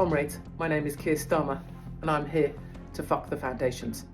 Comrades, my name is Keir Starmer and I'm here to fuck the foundations.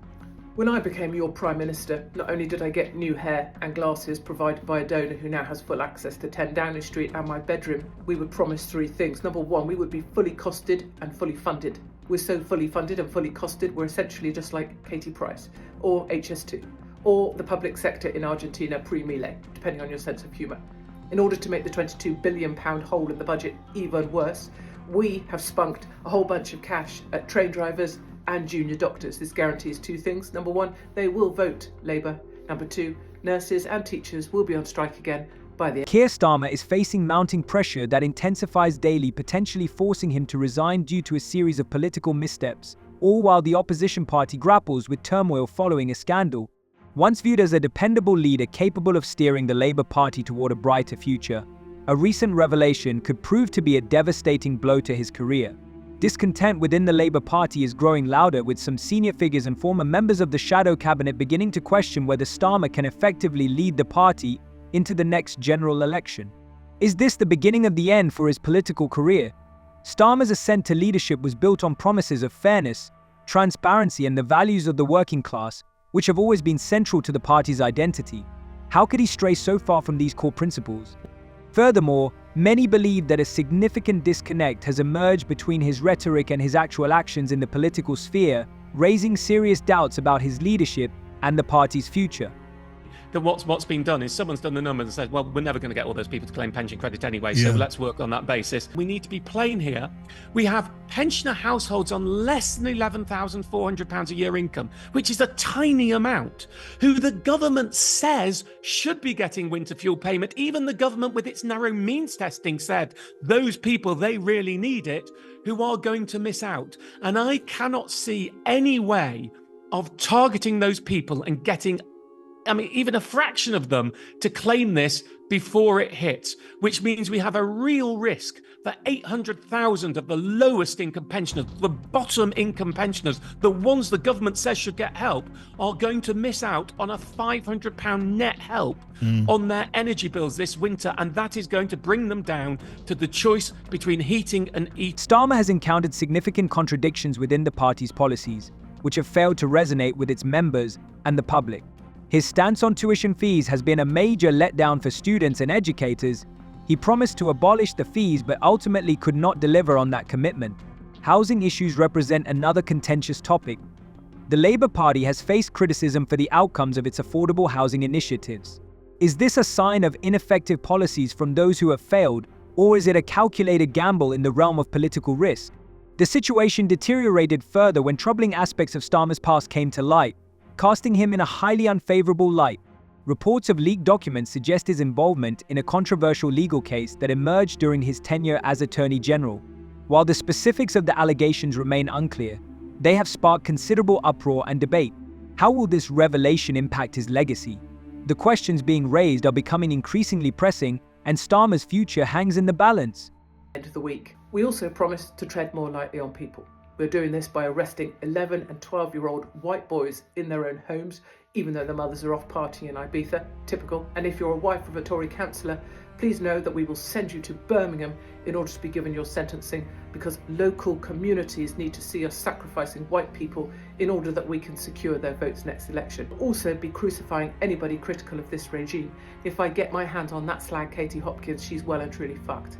When I became your Prime Minister, not only did I get new hair and glasses provided by a donor who now has full access to 10 Downing Street and my bedroom, we were promised three things. Number one, we would be fully costed and fully funded. We're so fully funded and fully costed, we're essentially just like Katie Price or HS2 or the public sector in Argentina pre-Milei, depending on your sense of humour. In order to make the £22 billion hole in the budget even worse, we have spunked a whole bunch of cash at train drivers and junior doctors. This guarantees two things. Number one, they will vote Labour. Number two, nurses and teachers will be on strike again by the end. Keir Starmer is facing mounting pressure that intensifies daily, potentially forcing him to resign due to a series of political missteps, all while the opposition party grapples with turmoil following a scandal. Once viewed as a dependable leader capable of steering the Labour Party toward a brighter future, a recent revelation could prove to be a devastating blow to his career. Discontent within the Labour Party is growing louder, with some senior figures and former members of the shadow cabinet beginning to question whether Starmer can effectively lead the party into the next general election. Is this the beginning of the end for his political career? Starmer's ascent to leadership was built on promises of fairness, transparency, and the values of the working class, which have always been central to the party's identity. How could he stray so far from these core principles? Furthermore, many believe that a significant disconnect has emerged between his rhetoric and his actual actions in the political sphere, raising serious doubts about his leadership and the party's future. That what's been done is someone's done the numbers and said, well, we're never going to get all those people to claim pension credit anyway, so let's work on that basis. We need to be plain here. We have pensioner households on less than £11,400 a year income, which is a tiny amount, who the government says should be getting winter fuel payment. Even the government with its narrow means testing said those people, they really need it, who are going to miss out. And I cannot see any way of targeting those people and getting even a fraction of them to claim this before it hits, which means we have a real risk that 800,000 of the lowest income pensioners, the bottom income pensioners, the ones the government says should get help, are going to miss out on a £500 net help on their energy bills this winter, and that is going to bring them down to the choice between heating and eating. Starmer has encountered significant contradictions within the party's policies, which have failed to resonate with its members and the public. His stance on tuition fees has been a major letdown for students and educators. He promised to abolish the fees but ultimately could not deliver on that commitment. Housing issues represent another contentious topic. The Labour Party has faced criticism for the outcomes of its affordable housing initiatives. Is this a sign of ineffective policies from those who have failed, or is it a calculated gamble in the realm of political risk? The situation deteriorated further when troubling aspects of Starmer's past came to light, casting him in a highly unfavorable light. Reports of leaked documents suggest his involvement in a controversial legal case that emerged during his tenure as Attorney General. While the specifics of the allegations remain unclear, they have sparked considerable uproar and debate. How will this revelation impact his legacy? The questions being raised are becoming increasingly pressing, and Starmer's future hangs in the balance. End of the week. We also promised to tread more lightly on people. We're doing this by arresting 11 and 12-year-old white boys in their own homes, even though their mothers are off partying in Ibiza, typical. And if you're a wife of a Tory councillor, please know that we will send you to Birmingham in order to be given your sentencing, because local communities need to see us sacrificing white people in order that we can secure their votes next election. We'll also be crucifying anybody critical of this regime. If I get my hands on that slag Katie Hopkins, she's well and truly fucked.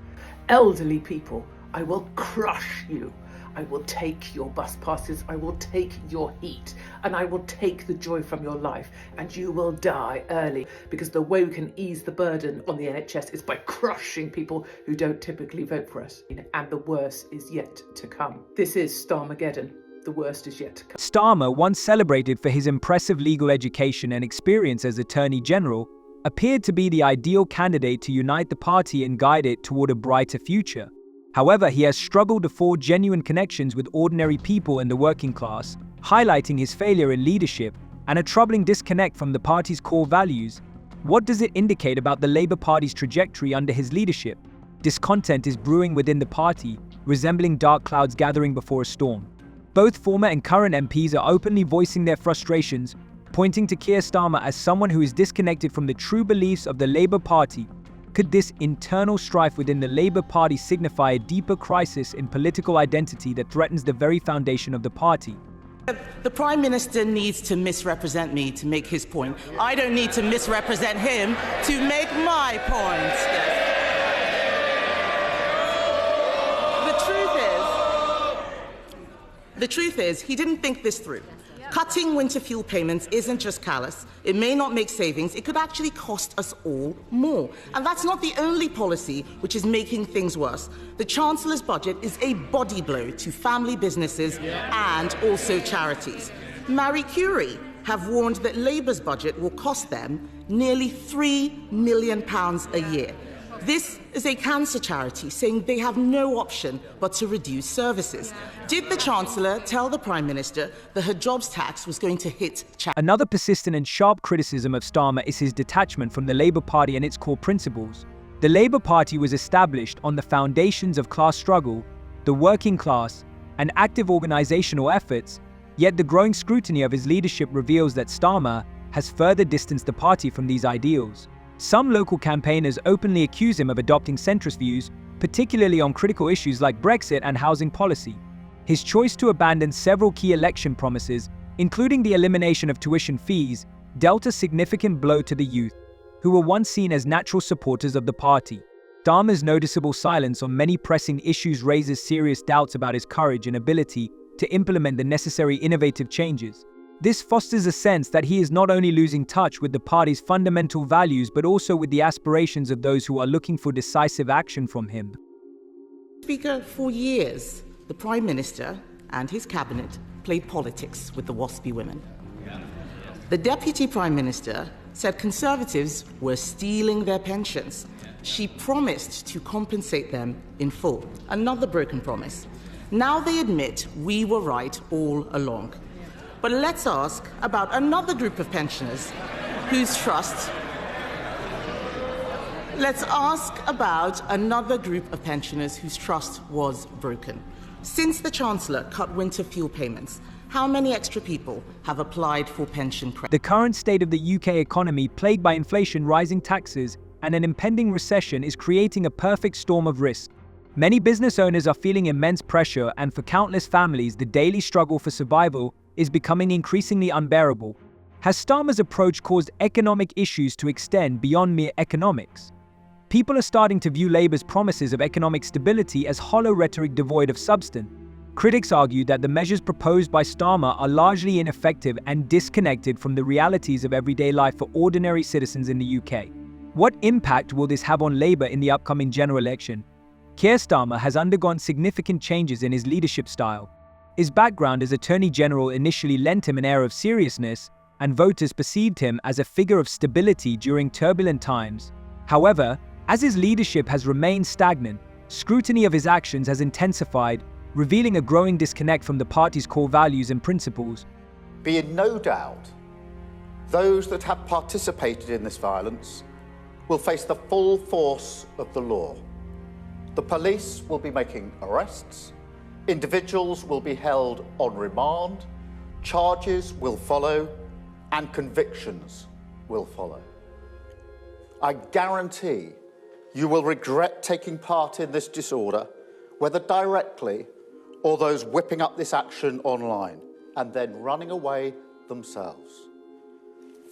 Elderly people, I will crush you. I will take your bus passes, I will take your heat, and I will take the joy from your life, and you will die early, because the way we can ease the burden on the NHS is by crushing people who don't typically vote for us. And the worst is yet to come. This is Starmageddon. The worst is yet to come. Starmer, once celebrated for his impressive legal education and experience as Attorney General, appeared to be the ideal candidate to unite the party and guide it toward a brighter future. However, he has struggled to forge genuine connections with ordinary people in the working class, highlighting his failure in leadership and a troubling disconnect from the party's core values. What does it indicate about the Labour Party's trajectory under his leadership? Discontent is brewing within the party, resembling dark clouds gathering before a storm. Both former and current MPs are openly voicing their frustrations, pointing to Keir Starmer as someone who is disconnected from the true beliefs of the Labour Party. Could this internal strife within the Labour Party signify a deeper crisis in political identity that threatens the very foundation of the party? The Prime Minister needs to misrepresent me to make his point. I don't need to misrepresent him to make my point. Yes. The truth is, he didn't think this through. Cutting winter fuel payments isn't just callous. It may not make savings. It could actually cost us all more. And that's not the only policy which is making things worse. The Chancellor's budget is a body blow to family businesses and also charities. Marie Curie have warned that Labour's budget will cost them nearly £3 million a year. This is a cancer charity saying they have no option but to reduce services. Did the Chancellor tell the Prime Minister that her jobs tax was going to hit charities? Another persistent and sharp criticism of Starmer is his detachment from the Labour Party and its core principles. The Labour Party was established on the foundations of class struggle, the working class, and active organisational efforts, yet the growing scrutiny of his leadership reveals that Starmer has further distanced the party from these ideals. Some local campaigners openly accuse him of adopting centrist views, particularly on critical issues like Brexit and housing policy. His choice to abandon several key election promises, including the elimination of tuition fees, dealt a significant blow to the youth, who were once seen as natural supporters of the party. Starmer's noticeable silence on many pressing issues raises serious doubts about his courage and ability to implement the necessary innovative changes. This fosters a sense that he is not only losing touch with the party's fundamental values but also with the aspirations of those who are looking for decisive action from him. Speaker, for years, the Prime Minister and his cabinet played politics with the WASPy women. The Deputy Prime Minister said Conservatives were stealing their pensions. She promised to compensate them in full. Another broken promise. Now they admit we were right all along. But let's ask about another group of pensioners whose trust... Let's ask about another group of pensioners whose trust was broken. Since the Chancellor cut winter fuel payments, how many extra people have applied for pension credit? The current state of the UK economy, plagued by inflation, rising taxes, and an impending recession, is creating a perfect storm of risk. Many business owners are feeling immense pressure, and for countless families, the daily struggle for survival is becoming increasingly unbearable. Has Starmer's approach caused economic issues to extend beyond mere economics? People are starting to view Labour's promises of economic stability as hollow rhetoric devoid of substance. Critics argue that the measures proposed by Starmer are largely ineffective and disconnected from the realities of everyday life for ordinary citizens in the UK. What impact will this have on Labour in the upcoming general election? Keir Starmer has undergone significant changes in his leadership style. His background as Attorney General initially lent him an air of seriousness, and voters perceived him as a figure of stability during turbulent times. However, as his leadership has remained stagnant, scrutiny of his actions has intensified, revealing a growing disconnect from the party's core values and principles. Be in no doubt, those that have participated in this violence will face the full force of the law. The police will be making arrests, individuals will be held on remand, charges will follow, and convictions will follow. I guarantee you will regret taking part in this disorder, whether directly or those whipping up this action online and then running away themselves.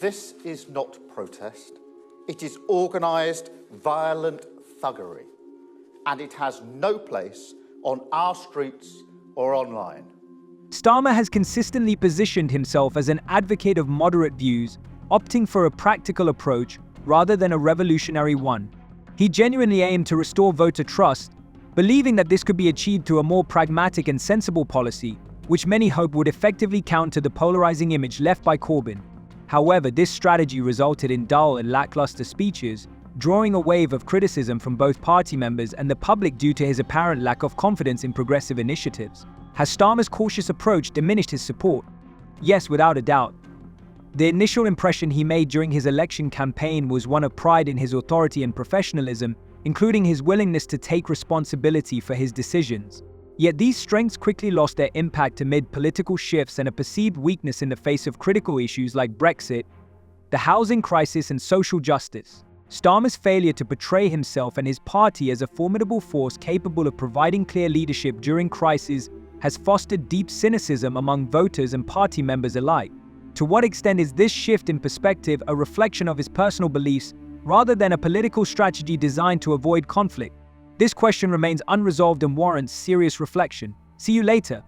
This is not protest. It is organised, violent thuggery, and it has no place on our streets or online. Starmer has consistently positioned himself as an advocate of moderate views, opting for a practical approach rather than a revolutionary one. He genuinely aimed to restore voter trust, believing that this could be achieved through a more pragmatic and sensible policy, which many hope would effectively counter the polarizing image left by Corbyn. However, this strategy resulted in dull and lackluster speeches, drawing a wave of criticism from both party members and the public due to his apparent lack of confidence in progressive initiatives. Has Starmer's cautious approach diminished his support? Yes, without a doubt. The initial impression he made during his election campaign was one of pride in his authority and professionalism, including his willingness to take responsibility for his decisions. Yet these strengths quickly lost their impact amid political shifts and a perceived weakness in the face of critical issues like Brexit, the housing crisis, and social justice. Starmer's failure to portray himself and his party as a formidable force capable of providing clear leadership during crises has fostered deep cynicism among voters and party members alike. To what extent is this shift in perspective a reflection of his personal beliefs rather than a political strategy designed to avoid conflict? This question remains unresolved and warrants serious reflection. See you later.